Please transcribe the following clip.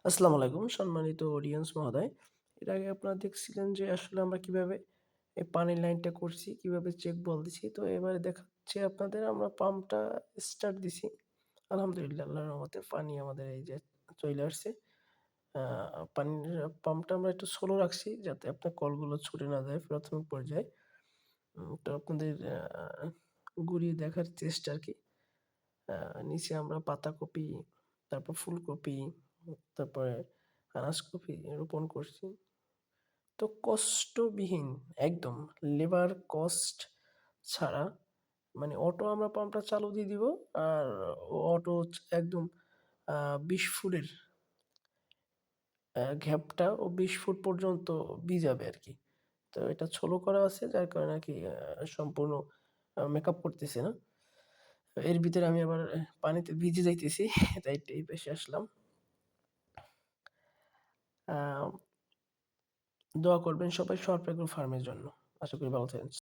আসসালামু আলাইকুম সম্মানিত অডিয়েন্স মহোদয়। এর আগে আপনারা দেখছিলেন যে আসলে আমরা কিভাবে এই পানির লাইনটা করছি, কিভাবে চেক বল দিছি। তো এবারে দেখাচ্ছি আপনাদের আমরা পাম্পটা স্টার্ট দিছি। আলহামদুলিল্লাহ আল্লাহর রহমতে পানি আমাদের এই যে চইলে আসছে। আ পানির পাম্পটা আমরা একটু স্লো রাখছি যাতে আপনার কলগুলো ছুটে না যায় প্রাথমিক পর্যায়ে। তো আপনাদের ঘুরিয়ে দেখার চেষ্টা আরকি। আ নিচে আমরা পাতাকপি, তারপর ফুলকপি, তারপরে আনাজকপি রোপণ করছি। তো কষ্টবিহীন একদম লেবার কস্ট ছাড়া মানে অটো আমরা পাম্পটা চালু দিয়ে দিব। আর অটো একদম ২০ ফুটের গ্যাপটা ও ২০ ফুট পর্যন্ত ভিজাবে আরকি। তো এটা ছোলো করা আছে যার কারণে আরকি সম্পূর্ণ মেকআপ করতেছে না। এর ভিতরে আমি আবার পানিতে ভিজে যাইতেছি তাই এই পাশে আসলাম। আ দোয়া করবেন সবাই শর্ট এগ্রো ফার্মের জন্য। আশা করি ভালো থাকবেন।